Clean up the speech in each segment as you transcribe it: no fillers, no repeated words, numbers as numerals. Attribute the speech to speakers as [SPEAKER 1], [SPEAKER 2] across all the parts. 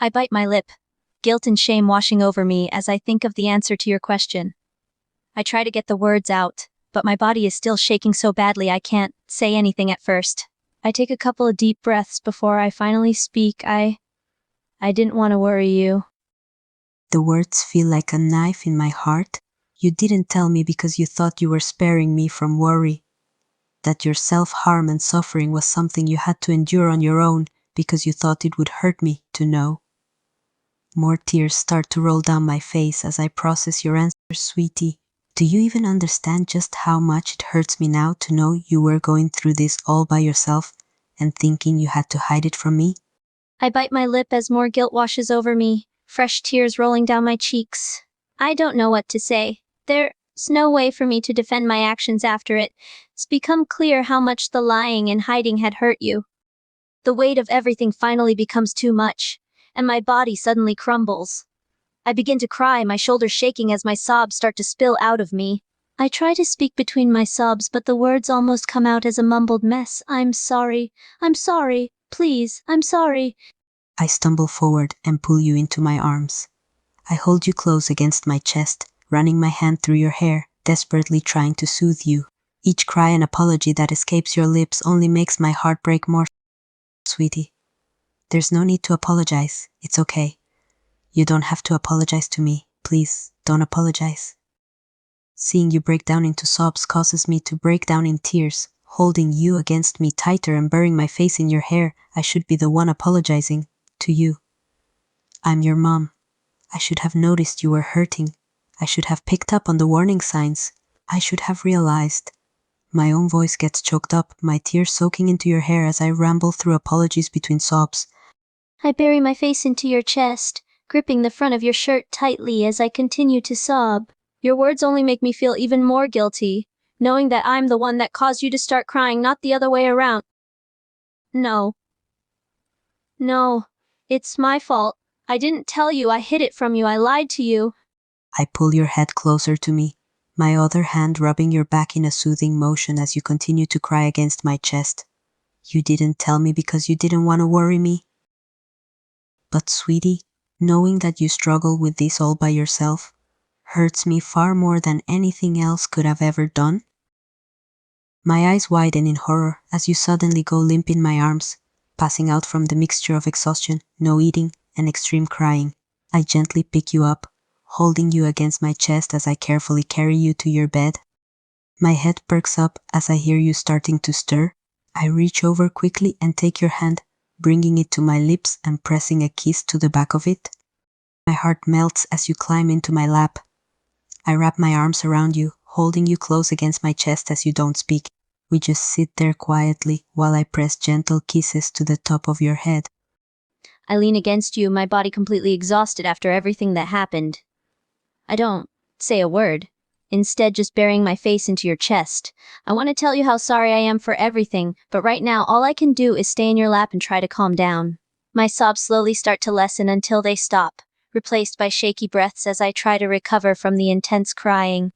[SPEAKER 1] I bite my lip, guilt and shame washing over me as I think of the answer to your question. I try to get the words out, but my body is still shaking so badly I can't say anything at first. I take a couple of deep breaths before I finally speak. I didn't want to worry you.
[SPEAKER 2] The words feel like a knife in my heart. You didn't tell me because you thought you were sparing me from worry. That your self-harm and suffering was something you had to endure on your own because you thought it would hurt me to know. More tears start to roll down my face as I process your answer, sweetie. Do you even understand just how much it hurts me now to know you were going through this all by yourself and thinking you had to hide it from me?
[SPEAKER 1] I bite my lip as more guilt washes over me, fresh tears rolling down my cheeks. I don't know what to say. There's no way for me to defend my actions after it. It's become clear how much the lying and hiding had hurt you. The weight of everything finally becomes too much, and my body suddenly crumbles. I begin to cry, my shoulders shaking as my sobs start to spill out of me. I try to speak between my sobs, but the words almost come out as a mumbled mess. I'm sorry, please, I'm sorry.
[SPEAKER 2] I stumble forward and pull you into my arms. I hold you close against my chest, running my hand through your hair, desperately trying to soothe you. Each cry and apology that escapes your lips only makes my heart break more. Sweetie, there's no need to apologize. It's okay. You don't have to apologize to me. Please, don't apologize. Seeing you break down into sobs causes me to break down in tears. Holding you against me tighter and burying my face in your hair, I should be the one apologizing to you. I'm your mom. I should have noticed you were hurting. I should have picked up on the warning signs. I should have realized. My own voice gets choked up, my tears soaking into your hair as I ramble through apologies between sobs.
[SPEAKER 1] I bury my face into your chest, gripping the front of your shirt tightly as I continue to sob. Your words only make me feel even more guilty, knowing that I'm the one that caused you to start crying, not the other way around. No, it's my fault. I didn't tell you, I hid it from you, I lied to you.
[SPEAKER 2] I pull your head closer to me, my other hand rubbing your back in a soothing motion as you continue to cry against my chest. You didn't tell me because you didn't want to worry me. But sweetie, knowing that you struggle with this all by yourself hurts me far more than anything else could have ever done. My eyes widen in horror as you suddenly go limp in my arms, passing out from the mixture of exhaustion, no eating, and extreme crying. I gently pick you up, holding you against my chest as I carefully carry you to your bed. My head perks up as I hear you starting to stir. I reach over quickly and take your hand, bringing it to my lips and pressing a kiss to the back of it. My heart melts as you climb into my lap. I wrap my arms around you, holding you close against my chest as you don't speak. We just sit there quietly while I press gentle kisses to the top of your head.
[SPEAKER 1] I lean against you, my body completely exhausted after everything that happened. I don't say a word, instead just burying my face into your chest. I want to tell you how sorry I am for everything, but right now all I can do is stay in your lap and try to calm down. My sobs slowly start to lessen until they stop, replaced by shaky breaths as I try to recover from the intense crying.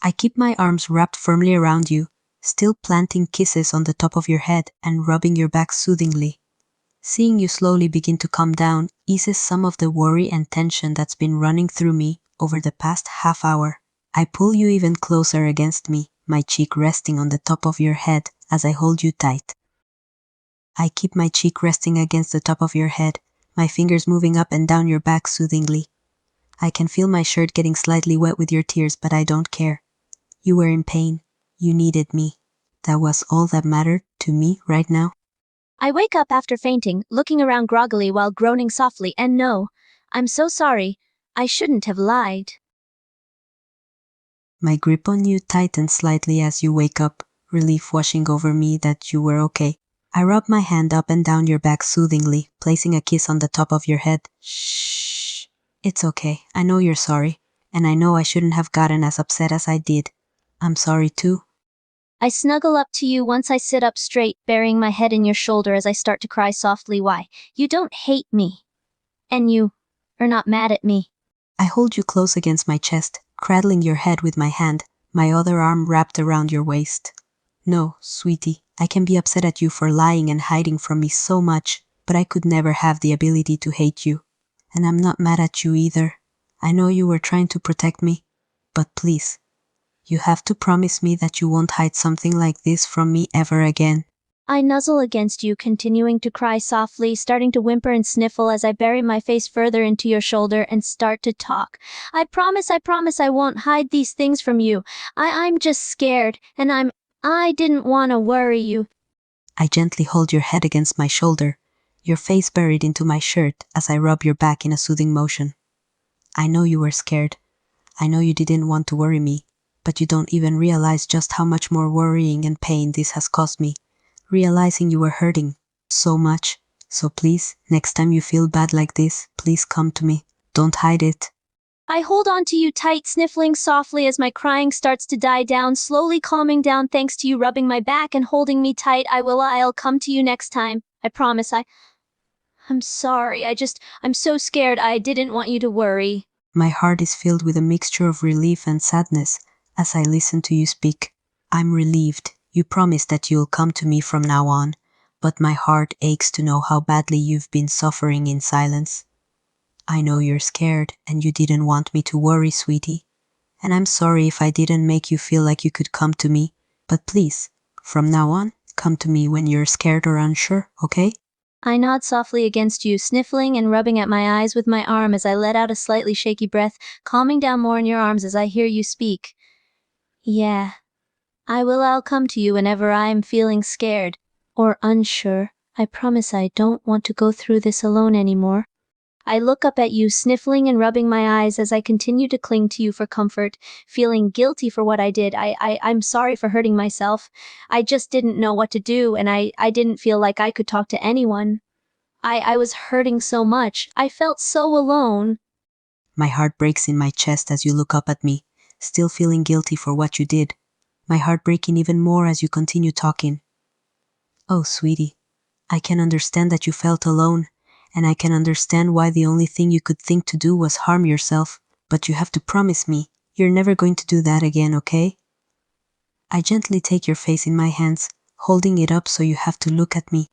[SPEAKER 2] I keep my arms wrapped firmly around you, still planting kisses on the top of your head and rubbing your back soothingly. Seeing you slowly begin to calm down eases some of the worry and tension that's been running through me over the past half hour. I pull you even closer against me, my cheek resting on the top of your head as I hold you tight. I keep my cheek resting against the top of your head, my fingers moving up and down your back soothingly. I can feel my shirt getting slightly wet with your tears, but I don't care. You were in pain. You needed me. That was all that mattered to me right now.
[SPEAKER 1] I wake up after fainting, looking around groggily while groaning softly, and no, I'm so sorry. I shouldn't have lied.
[SPEAKER 2] My grip on you tightens slightly as you wake up, relief washing over me that you were okay. I rub my hand up and down your back soothingly, placing a kiss on the top of your head. Shh. It's okay. I know you're sorry, and I know I shouldn't have gotten as upset as I did. I'm sorry too.
[SPEAKER 1] I snuggle up to you once I sit up straight, burying my head in your shoulder as I start to cry softly. Why? You don't hate me. And you are not mad at me.
[SPEAKER 2] I hold you close against my chest, cradling your head with my hand, my other arm wrapped around your waist. No, sweetie, I can be upset at you for lying and hiding from me so much, but I could never have the ability to hate you. And I'm not mad at you either. I know you were trying to protect me, but please, you have to promise me that you won't hide something like this from me ever again.
[SPEAKER 1] I nuzzle against you, continuing to cry softly, starting to whimper and sniffle as I bury my face further into your shoulder and start to talk. I promise I won't hide these things from you. I'm just scared, and I didn't want to worry you.
[SPEAKER 2] I gently hold your head against my shoulder, your face buried into my shirt as I rub your back in a soothing motion. I know you were scared. I know you didn't want to worry me, but you don't even realize just how much more worrying and pain this has caused me. Realizing you were hurting so much. So please, next time you feel bad like this, please come to me. Don't hide it.
[SPEAKER 1] I hold on to you tight, sniffling softly as my crying starts to die down, slowly calming down thanks to you rubbing my back and holding me tight. I'll come to you next time. I promise. I'm sorry. I'm so scared. I didn't want you to worry.
[SPEAKER 2] My heart is filled with a mixture of relief and sadness as I listen to you speak. I'm relieved. You promised that you'll come to me from now on, but my heart aches to know how badly you've been suffering in silence. I know you're scared and you didn't want me to worry, sweetie. And I'm sorry if I didn't make you feel like you could come to me, but please, from now on, come to me when you're scared or unsure, okay?
[SPEAKER 1] I nod softly against you, sniffling and rubbing at my eyes with my arm as I let out a slightly shaky breath, calming down more in your arms as I hear you speak. Yeah. I'll come to you whenever I'm feeling scared or unsure. I promise I don't want to go through this alone anymore. I look up at you, sniffling and rubbing my eyes as I continue to cling to you for comfort, feeling guilty for what I did. I'm sorry for hurting myself. I just didn't know what to do, and I didn't feel like I could talk to anyone. I was hurting so much. I felt so alone.
[SPEAKER 2] My heart breaks in my chest as you look up at me, still feeling guilty for what you did. My heart breaking even more as you continue talking. Oh, sweetie, I can understand that you felt alone, and I can understand why the only thing you could think to do was harm yourself, but you have to promise me you're never going to do that again, okay? I gently take your face in my hands, holding it up so you have to look at me.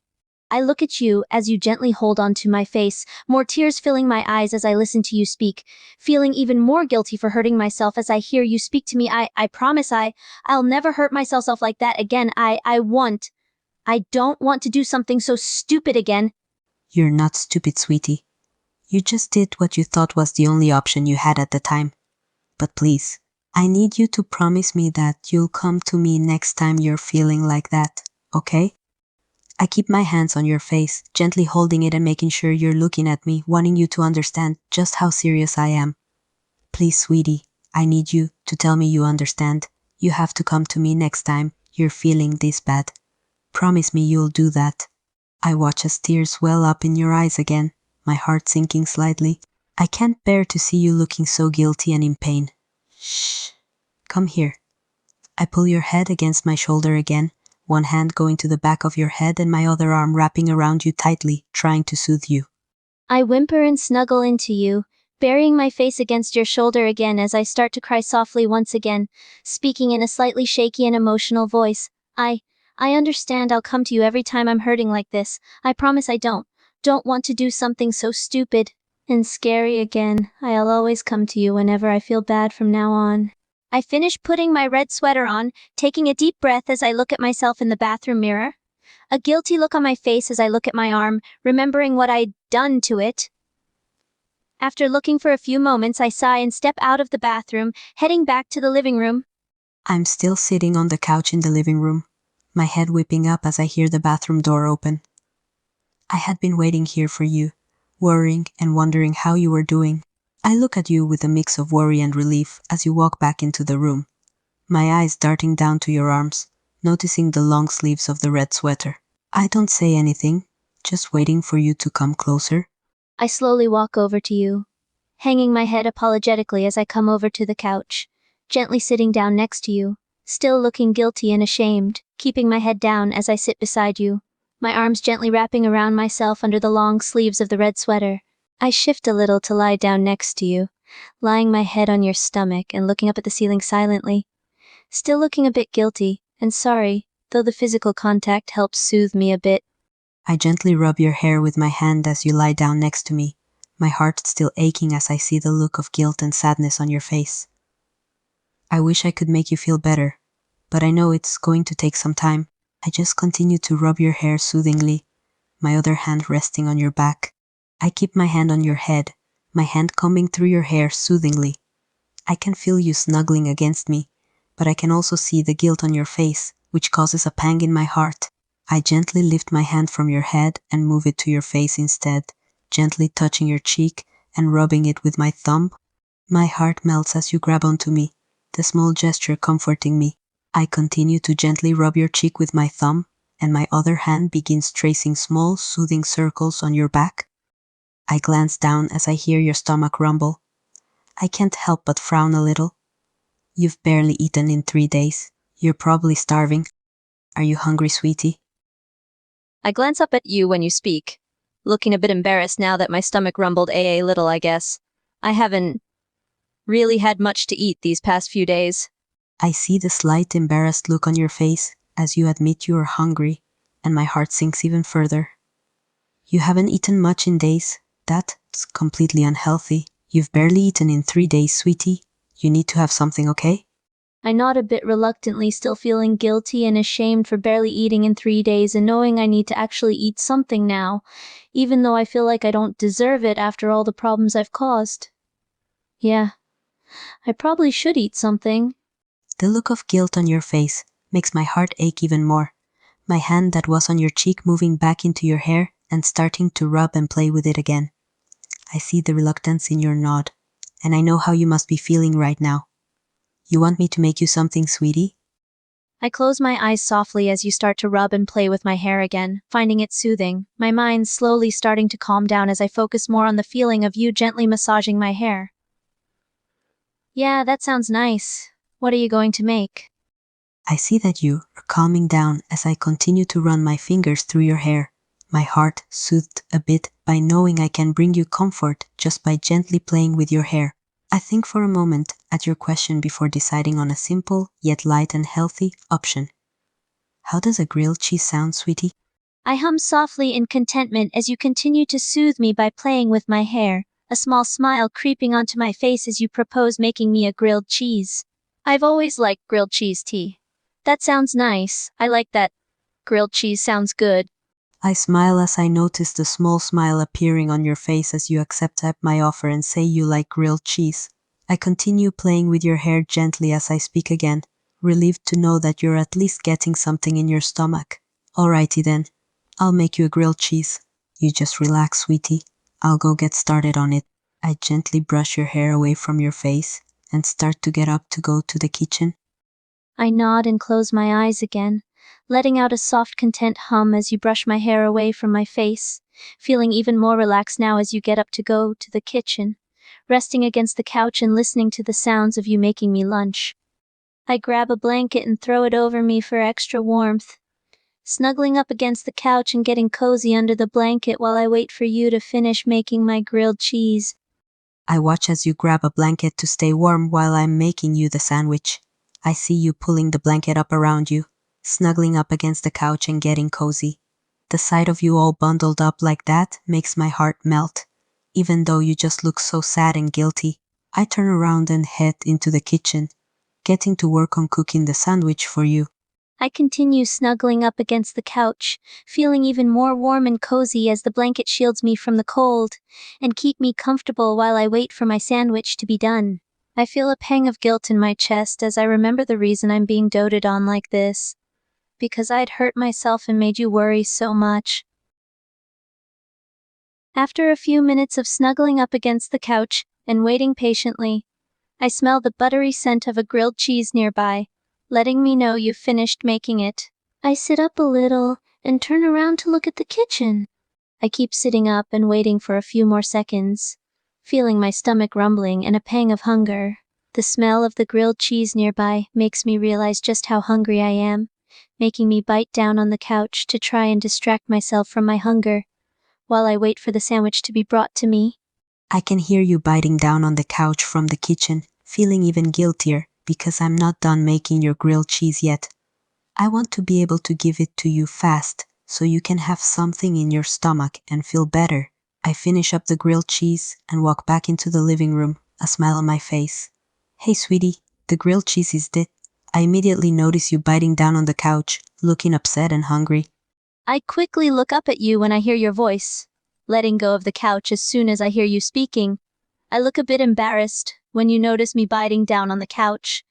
[SPEAKER 1] I look at you as you gently hold onto my face, more tears filling my eyes as I listen to you speak, feeling even more guilty for hurting myself as I hear you speak to me. I promise I'll never hurt myself like that again. I don't want to do something so stupid again.
[SPEAKER 2] You're not stupid, sweetie. You just did what you thought was the only option you had at the time. But please, I need you to promise me that you'll come to me next time you're feeling like that, okay? I keep my hands on your face, gently holding it and making sure you're looking at me, wanting you to understand just how serious I am. Please, sweetie, I need you to tell me you understand. You have to come to me next time you're feeling this bad. Promise me you'll do that. I watch as tears well up in your eyes again, my heart sinking slightly. I can't bear to see you looking so guilty and in pain. Shh. Come here. I pull your head against my shoulder again, one hand going to the back of your head and my other arm wrapping around you tightly, trying to soothe you.
[SPEAKER 1] I whimper and snuggle into you, burying my face against your shoulder again as I start to cry softly once again, speaking in a slightly shaky and emotional voice. I understand. I'll come to you every time I'm hurting like this. I promise I don't want to do something so stupid and scary again. I'll always come to you whenever I feel bad from now on. I finish putting my red sweater on, taking a deep breath as I look at myself in the bathroom mirror. A guilty look on my face as I look at my arm, remembering what I'd done to it. After looking for a few moments, I sigh and step out of the bathroom, heading back to the living room.
[SPEAKER 2] I'm still sitting on the couch in the living room, my head whipping up as I hear the bathroom door open. I had been waiting here for you, worrying and wondering how you were doing. I look at you with a mix of worry and relief as you walk back into the room, my eyes darting down to your arms, noticing the long sleeves of the red sweater. I don't say anything, just waiting for you to come closer.
[SPEAKER 1] I slowly walk over to you, hanging my head apologetically as I come over to the couch, gently sitting down next to you, still looking guilty and ashamed, keeping my head down as I sit beside you, my arms gently wrapping around myself under the long sleeves of the red sweater. I shift a little to lie down next to you, lying my head on your stomach and looking up at the ceiling silently, still looking a bit guilty and sorry, though the physical contact helps soothe me a bit.
[SPEAKER 2] I gently rub your hair with my hand as you lie down next to me, my heart still aching as I see the look of guilt and sadness on your face. I wish I could make you feel better, but I know it's going to take some time. I just continue to rub your hair soothingly, my other hand resting on your back. I keep my hand on your head, my hand combing through your hair soothingly. I can feel you snuggling against me, but I can also see the guilt on your face, which causes a pang in my heart. I gently lift my hand from your head and move it to your face instead, gently touching your cheek and rubbing it with my thumb. My heart melts as you grab onto me, the small gesture comforting me. I continue to gently rub your cheek with my thumb, and my other hand begins tracing small, soothing circles on your back. I glance down as I hear your stomach rumble. I can't help but frown a little. You've barely eaten in 3 days. You're probably starving. Are you hungry, sweetie?
[SPEAKER 1] I glance up at you when you speak, looking a bit embarrassed now that my stomach rumbled a little, I guess. I haven't really had much to eat these past few days.
[SPEAKER 2] I see the slight embarrassed look on your face as you admit you are hungry, and my heart sinks even further. You haven't eaten much in days. That's completely unhealthy. You've barely eaten in 3 days, sweetie. You need to have something, okay?
[SPEAKER 1] I nod a bit reluctantly, still feeling guilty and ashamed for barely eating in 3 days and knowing I need to actually eat something now, even though I feel like I don't deserve it after all the problems I've caused. Yeah, I probably should eat something.
[SPEAKER 2] The look of guilt on your face makes my heart ache even more. My hand that was on your cheek moving back into your hair and starting to rub and play with it again. I see the reluctance in your nod, and I know how you must be feeling right now. You want me to make you something, sweetie?
[SPEAKER 1] I close my eyes softly as you start to rub and play with my hair again, finding it soothing, my mind slowly starting to calm down as I focus more on the feeling of you gently massaging my hair. Yeah, that sounds nice. What are you going to make?
[SPEAKER 2] I see that you are calming down as I continue to run my fingers through your hair, my heart soothed a bit by knowing I can bring you comfort just by gently playing with your hair. I think for a moment at your question before deciding on a simple yet light and healthy option. How does a grilled cheese sound, sweetie?
[SPEAKER 1] I hum softly in contentment as you continue to soothe me by playing with my hair, a small smile creeping onto my face as you propose making me a grilled cheese. I've always liked grilled cheese tea. That sounds nice. I like that. Grilled cheese sounds good.
[SPEAKER 2] I smile as I notice the small smile appearing on your face as you accept my offer and say you like grilled cheese. I continue playing with your hair gently as I speak again, relieved to know that you're at least getting something in your stomach. Alrighty then, I'll make you a grilled cheese. You just relax, sweetie. I'll go get started on it. I gently brush your hair away from your face and start to get up to go to the kitchen.
[SPEAKER 1] I nod and close my eyes again, letting out a soft content hum as you brush my hair away from my face, feeling even more relaxed now as you get up to go to the kitchen, resting against the couch and listening to the sounds of you making me lunch. I grab a blanket and throw it over me for extra warmth, snuggling up against the couch and getting cozy under the blanket while I wait for you to finish making my grilled cheese.
[SPEAKER 2] I watch as you grab a blanket to stay warm while I'm making you the sandwich. I see you pulling the blanket up around you, snuggling up against the couch and getting cozy. The sight of you all bundled up like that makes my heart melt, even though you just look so sad and guilty. I turn around and head into the kitchen, getting to work on cooking the sandwich for you.
[SPEAKER 1] I continue snuggling up against the couch, feeling even more warm and cozy as the blanket shields me from the cold and keep me comfortable while I wait for my sandwich to be done. I feel a pang of guilt in my chest as I remember the reason I'm being doted on like this. Because I'd hurt myself and made you worry so much. After a few minutes of snuggling up against the couch and waiting patiently, I smell the buttery scent of a grilled cheese nearby, letting me know you've finished making it. I sit up a little and turn around to look at the kitchen. I keep sitting up and waiting for a few more seconds, feeling my stomach rumbling and a pang of hunger. The smell of the grilled cheese nearby makes me realize just how hungry I am, making me bite down on the couch to try and distract myself from my hunger, while I wait for the sandwich to be brought to me.
[SPEAKER 2] I can hear you biting down on the couch from the kitchen, feeling even guiltier because I'm not done making your grilled cheese yet. I want to be able to give it to you fast, so you can have something in your stomach and feel better. I finish up the grilled cheese and walk back into the living room, a smile on my face. Hey sweetie, the grilled cheese is dead. I immediately notice you biting down on the couch, looking upset and hungry.
[SPEAKER 1] I quickly look up at you when I hear your voice, letting go of the couch as soon as I hear you speaking. I look a bit embarrassed when you notice me biting down on the couch,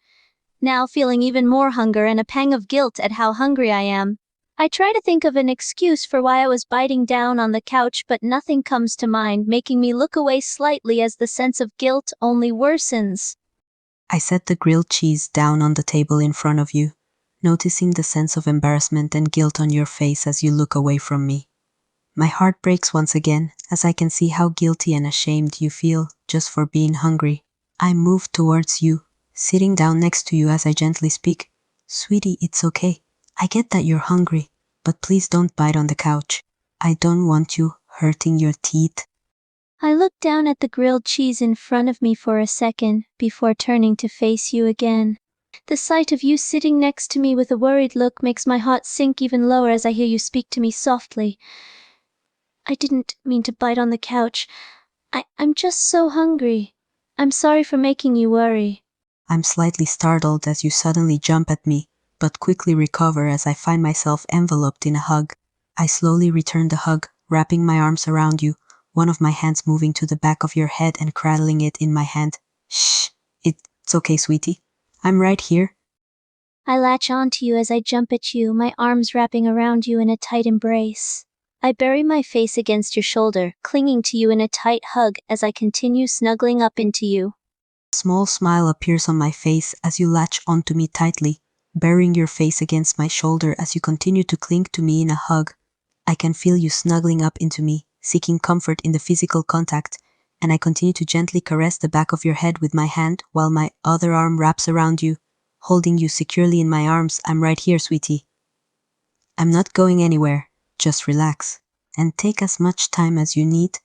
[SPEAKER 1] now feeling even more hunger and a pang of guilt at how hungry I am. I try to think of an excuse for why I was biting down on the couch, but nothing comes to mind, making me look away slightly as the sense of guilt only worsens.
[SPEAKER 2] I set the grilled cheese down on the table in front of you, noticing the sense of embarrassment and guilt on your face as you look away from me. My heart breaks once again as I can see how guilty and ashamed you feel just for being hungry. I move towards you, sitting down next to you as I gently speak. Sweetie, it's okay. I get that you're hungry, but please don't bite on the couch. I don't want you hurting your teeth.
[SPEAKER 1] I look down at the grilled cheese in front of me for a second before turning to face you again. The sight of you sitting next to me with a worried look makes my heart sink even lower as I hear you speak to me softly. I didn't mean to bite on the couch. I'm just so hungry. I'm sorry for making you worry.
[SPEAKER 2] I'm slightly startled as you suddenly jump at me, but quickly recover as I find myself enveloped in a hug. I slowly return the hug, wrapping my arms around you, one of my hands moving to the back of your head and cradling it in my hand. Shh, it's okay, sweetie. I'm right here.
[SPEAKER 1] I latch onto you as I jump at you, my arms wrapping around you in a tight embrace. I bury my face against your shoulder, clinging to you in a tight hug as I continue snuggling up into you.
[SPEAKER 2] A small smile appears on my face as you latch onto me tightly, burying your face against my shoulder as you continue to cling to me in a hug. I can feel you snuggling up into me, seeking comfort in the physical contact, and I continue to gently caress the back of your head with my hand while my other arm wraps around you, holding you securely in my arms. I'm right here, sweetie. I'm not going anywhere. Just relax and take as much time as you need.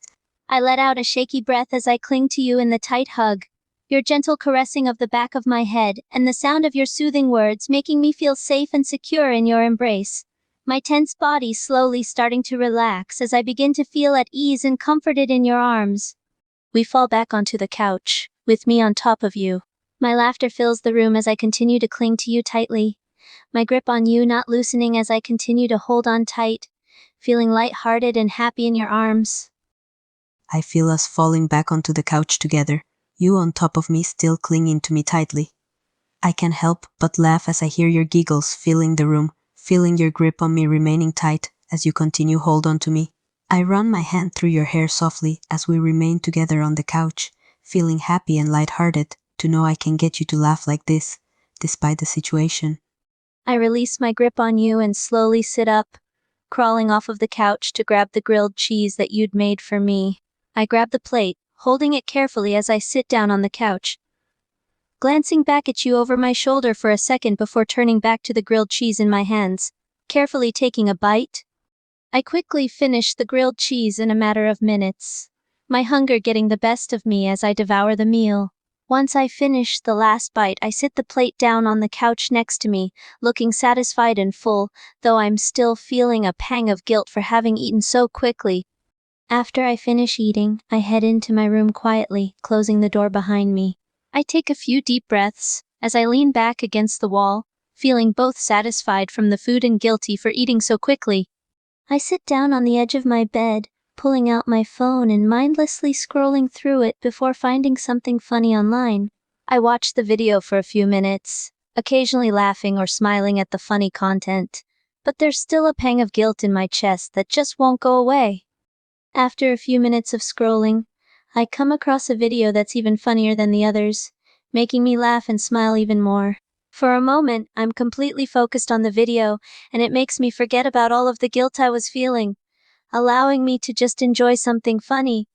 [SPEAKER 1] I let out a shaky breath as I cling to you in the tight hug, your gentle caressing of the back of my head and the sound of your soothing words making me feel safe and secure in your embrace. My tense body slowly starting to relax as I begin to feel at ease and comforted in your arms. We fall back onto the couch, with me on top of you. My laughter fills the room as I continue to cling to you tightly, my grip on you not loosening as I continue to hold on tight, feeling light-hearted and happy in your arms.
[SPEAKER 2] I feel us falling back onto the couch together, you on top of me still clinging to me tightly. I can't help but laugh as I hear your giggles filling the room, feeling your grip on me remaining tight as you continue hold on to me. I run my hand through your hair softly as we remain together on the couch, feeling happy and lighthearted to know I can get you to laugh like this, despite the situation.
[SPEAKER 1] I release my grip on you and slowly sit up, crawling off of the couch to grab the grilled cheese that you'd made for me. I grab the plate, holding it carefully as I sit down on the couch, glancing back at you over my shoulder for a second before turning back to the grilled cheese in my hands, carefully taking a bite. I quickly finish the grilled cheese in a matter of minutes, my hunger getting the best of me as I devour the meal. Once I finish the last bite, I sit the plate down on the couch next to me, looking satisfied and full, though I'm still feeling a pang of guilt for having eaten so quickly. After I finish eating, I head into my room quietly, closing the door behind me. I take a few deep breaths as I lean back against the wall, feeling both satisfied from the food and guilty for eating so quickly. I sit down on the edge of my bed, pulling out my phone and mindlessly scrolling through it before finding something funny online. I watch the video for a few minutes, occasionally laughing or smiling at the funny content, but there's still a pang of guilt in my chest that just won't go away. After a few minutes of scrolling, I come across a video that's even funnier than the others, making me laugh and smile even more. For a moment, I'm completely focused on the video, and it makes me forget about all of the guilt I was feeling, allowing me to just enjoy something funny.